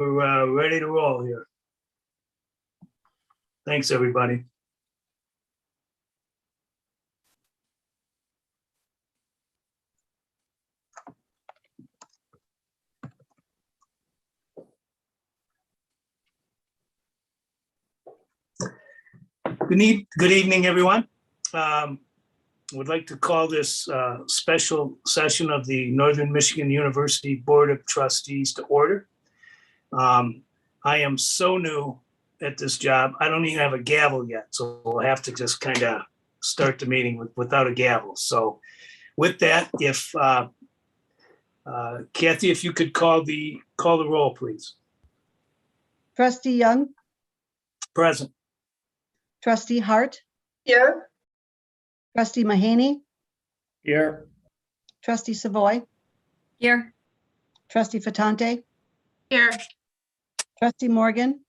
We're ready to roll here. Thanks, everybody. Good evening, everyone. Would like to call this special session of the Northern Michigan University Board of Trustees to order. I am so new at this job. I don't even have a gavel yet, so we'll have to just kind of start the meeting without a gavel. So with that, if Kathy, if you could call the roll, please. Trustee Young, Present. Trustee Hart, Here. Trustee Mahaney, Here. Trustee Savoy, Here. Trustee Fatante, Here. Trustee Morgan,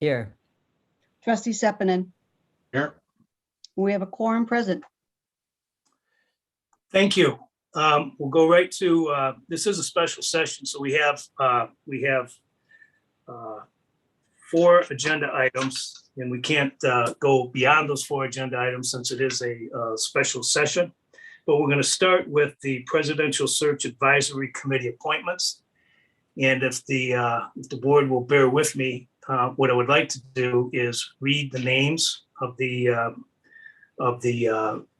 Here. Trustee Sepinen. Here. We have a quorum present. Thank you. We'll go right to, this is a special session, so we have 4 agenda items, and we can't go beyond those 4 agenda items since it is a special session. But we're going to start with the Presidential Search Advisory Committee appointments. And if the board will bear with me, what I would like to do is read the names of the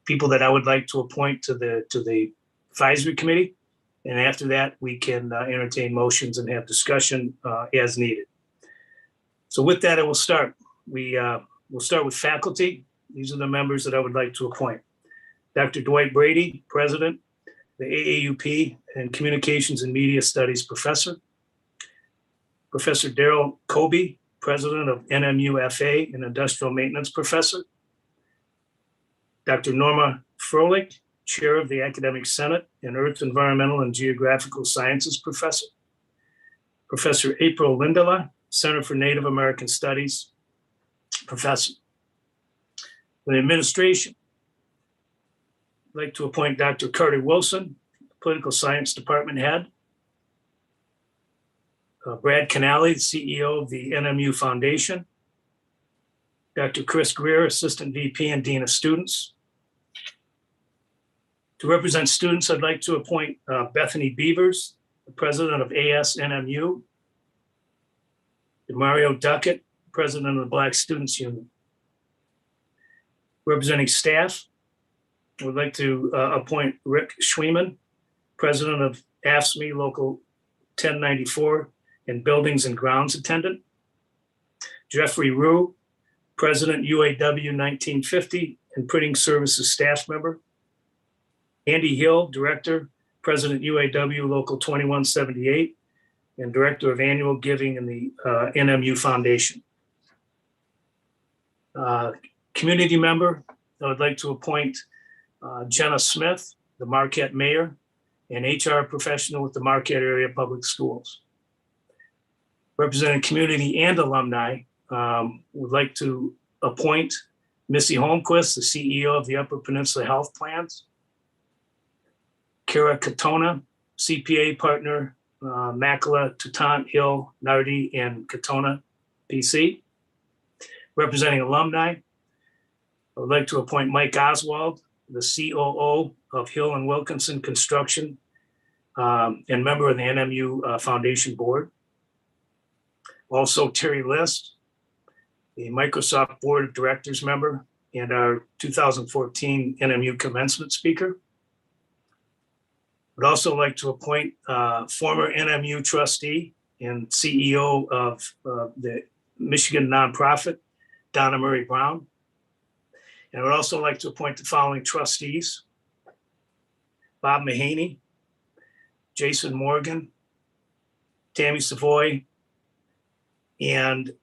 people that I would like to appoint to the advisory committee. And after that, we can entertain motions and have discussion as needed. So with that, I will start. We'll start with faculty. These are the members that I would like to appoint. Dr. Dwight Brady, President, the AAUP and Communications and Media Studies Professor. Professor Daryl Kobe, President of NMU FA and Industrial Maintenance Professor. Dr. Norma Froelich, Chair of the Academic Senate and Earth, Environmental and Geographical Sciences Professor. Professor April Lindela, Center for Native American Studies Professor. For the administration, I'd like to appoint Dr. Carter Wilson, Political Science Department Head. Brad Canali, CEO of the NMU Foundation. Dr. Chris Greer, Assistant VP and Dean of Students. To represent students, I'd like to appoint Bethany Beavers, the President of ASNMU. Mario Duckett, President of the Black Students Union. Representing staff, I would like to appoint Rick Schweeman, President of AFSCME Local 1094 and Buildings and Grounds Attendant. Jeffrey Rue, President UAW 1950 and Printing Services Staff Member. Andy Hill, Director, President UAW Local 2178 and Director of Annual Giving in the NMU Foundation. Community member, I would like to appoint Jenna Smith, the Marquette Mayor, and HR professional with the Marquette Area Public Schools. Representing community and alumni, would like to appoint Missy Holmquist, the CEO of the Upper Peninsula Health Plans. Kara Katona, CPA partner, Makela, Toutant, Hill, Nardi, and Katona, PC. Representing alumni, I would like to appoint Mike Oswald, the COO of Hill and Wilkinson Construction and member of the NMU Foundation Board. Also Terry List, the Microsoft Board of Directors member and our 2014 NMU commencement speaker. Would also like to appoint former NMU trustee and CEO of the Michigan nonprofit, Donna Murray Brown. And I would also like to appoint the following trustees: Bob Mahaney, Jason Morgan, Tammy Savoy, and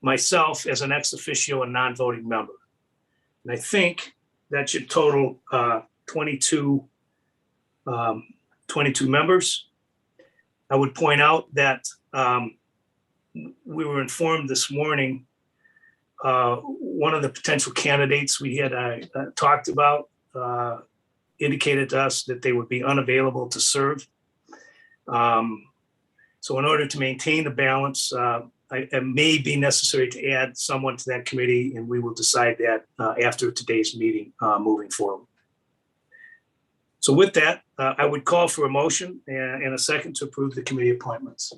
myself as an ex officio and non-voting member. And I think that should total 22 members. I would point out that we were informed this morning, one of the potential candidates we had talked about indicated to us that they would be unavailable to serve. So in order to maintain the balance, it may be necessary to add someone to that committee, and we will decide that after today's meeting moving forward. So with that, I would call for a motion and a second to approve the committee appointments.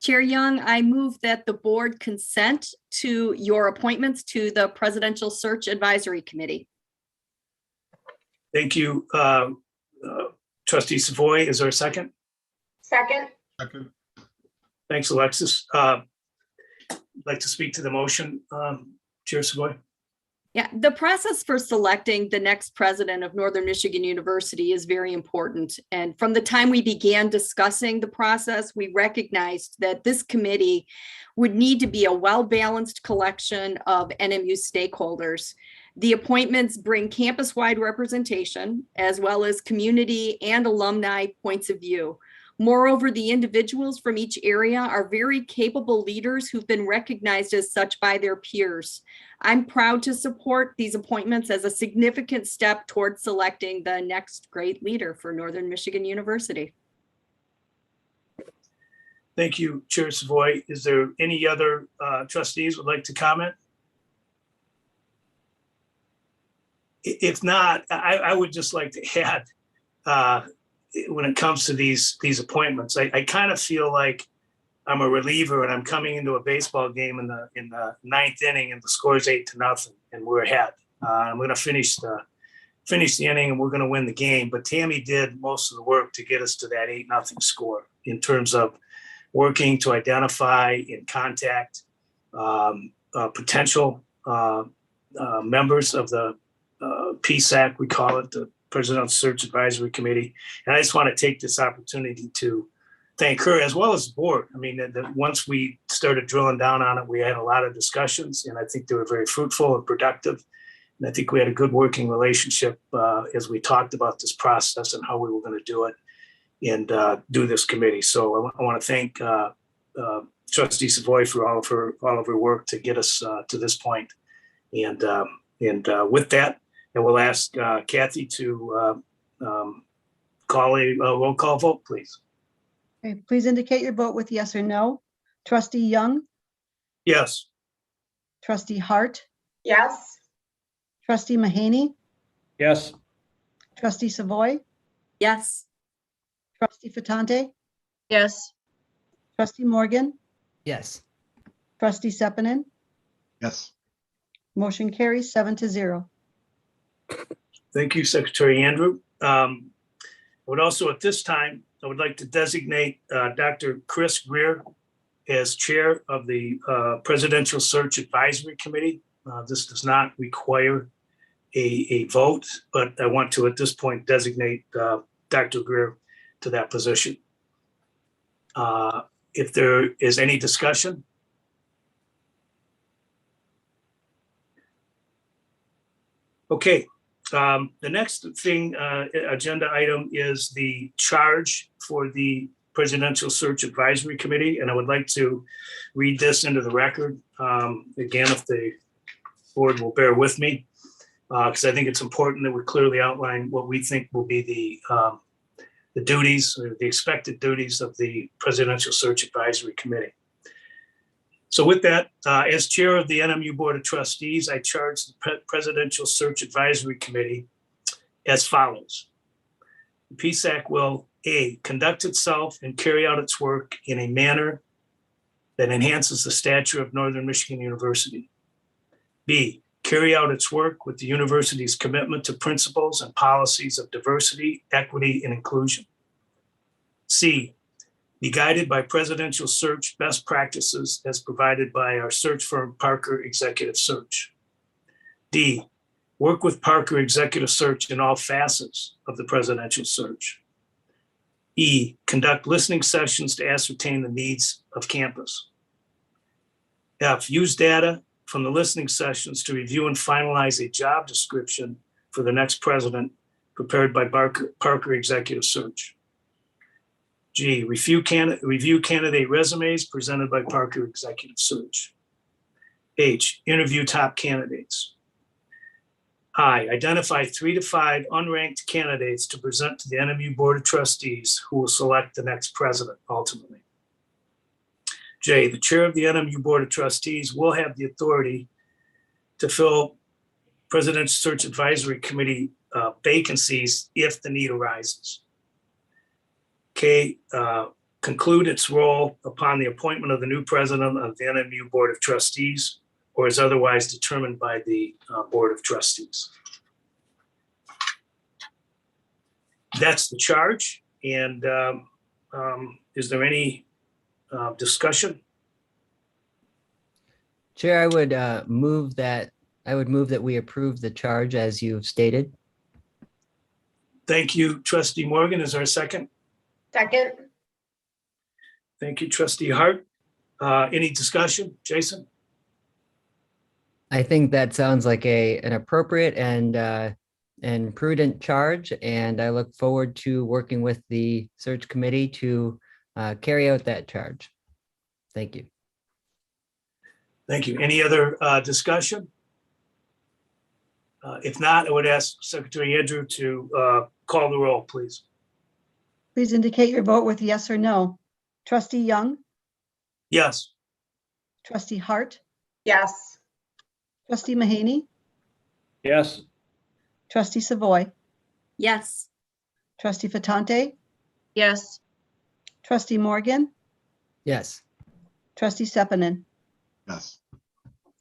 Chair Young, I move that the board consent to your appointments to the Presidential Search Advisory Committee. Thank you, Trustee Savoy. Is there a second? Second. Second. Thanks, Alexis. I'd like to speak to the motion, Chair Savoy. Yeah, the process for selecting the next president of Northern Michigan University is very important. And from the time we began discussing the process, we recognized that this committee would need to be a well-balanced collection of NMU stakeholders. The appointments bring campus-wide representation, as well as community and alumni points of view. Moreover, the individuals from each area are very capable leaders who've been recognized as such by their peers. I'm proud to support these appointments as a significant step toward selecting the next great leader for Northern Michigan University. Thank you, Chair Savoy. Is there any other trustees would like to comment? If not, I would just like to add, when it comes to these appointments, I kind of feel like I'm a reliever and I'm coming into a baseball game in the ninth inning and the score is 8-0 and we're ahead. I'm going to finish the inning and we're going to win the game. But Tammy did most of the work to get us to that 8-0 score in terms of working to identify and contact potential members of the PSAC, we call it, the Presidential Search Advisory Committee. And I just want to take this opportunity to thank her as well as the board. I mean, once we started drilling down on it, we had a lot of discussions and I think they were very fruitful and productive. And I think we had a good working relationship as we talked about this process and how we were going to do it and do this committee. So I want to thank Trustee Savoy for all of her work to get us to this point. And with that, I will ask Kathy to call a roll call vote, please. Okay, please indicate your vote with yes or no. Trustee Young, Yes. Trustee Hart, Yes. Trustee Mahaney, Yes. Trustee Savoy, Yes. Trustee Fatante, Yes. Trustee Morgan, Yes. Trustee Sepinen. Yes. Motion carries 7-0. Thank you, Secretary Andrew. I would also at this time, I would like to designate Dr. Chris Greer as chair of the Presidential Search Advisory Committee. This does not require a vote, but I want to at this point designate Dr. Greer to that position. If there is any discussion. Okay, the next thing, agenda item is the charge for the Presidential Search Advisory Committee, and I would like to read this into the record. Again, if the board will bear with me, because I think it's important that we clearly outline what we think will be the duties or the expected duties of the Presidential Search Advisory Committee. So with that, as chair of the NMU Board of Trustees, I charge the Presidential Search Advisory Committee as follows. The PSAC will A, conduct itself and carry out its work in a manner that enhances the stature of Northern Michigan University. B, carry out its work with the university's commitment to principles and policies of diversity, equity, and inclusion. C, be guided by presidential search best practices as provided by our search firm, Parker Executive Search. D, work with Parker Executive Search in all facets of the presidential search. E, conduct listening sessions to ascertain the needs of campus. F, use data from the listening sessions to review and finalize a job description for the next president prepared by Parker Executive Search. G, review candidate resumes presented by Parker Executive Search. H, interview top candidates. I, identify 3 to 5 unranked candidates to present to the NMU Board of Trustees who will select the next president ultimately. J, the chair of the NMU Board of Trustees will have the authority to fill Presidential Search Advisory Committee vacancies if the need arises. K, conclude its role upon the appointment of the new president of the NMU Board of Trustees or is otherwise determined by the Board of Trustees. That's the charge. And is there any discussion? Chair, I would move that we approve the charge as you've stated. Thank you, Trustee Morgan. Is there a second? Second. Thank you, Trustee Hart. Any discussion? Jason? I think that sounds like an appropriate and prudent charge, and I look forward to working with the search committee to carry out that charge. Thank you. Thank you. Any other discussion? If not, I would ask Secretary Andrew to call the roll, please. Please indicate your vote with yes or no. Trustee Young, Yes. trustee Hart, Yes. trustee Mahaney, Yes. trustee Savoy, Yes. trustee Fatante, Yes. trustee Morgan, Yes. trustee Sepinen. Yes.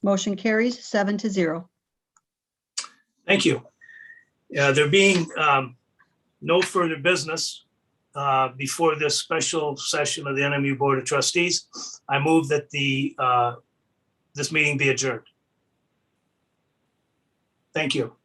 Motion carries 7-0. Thank you. There being no further business before this special session of the NMU Board of Trustees, I move that this meeting be adjourned. Thank you.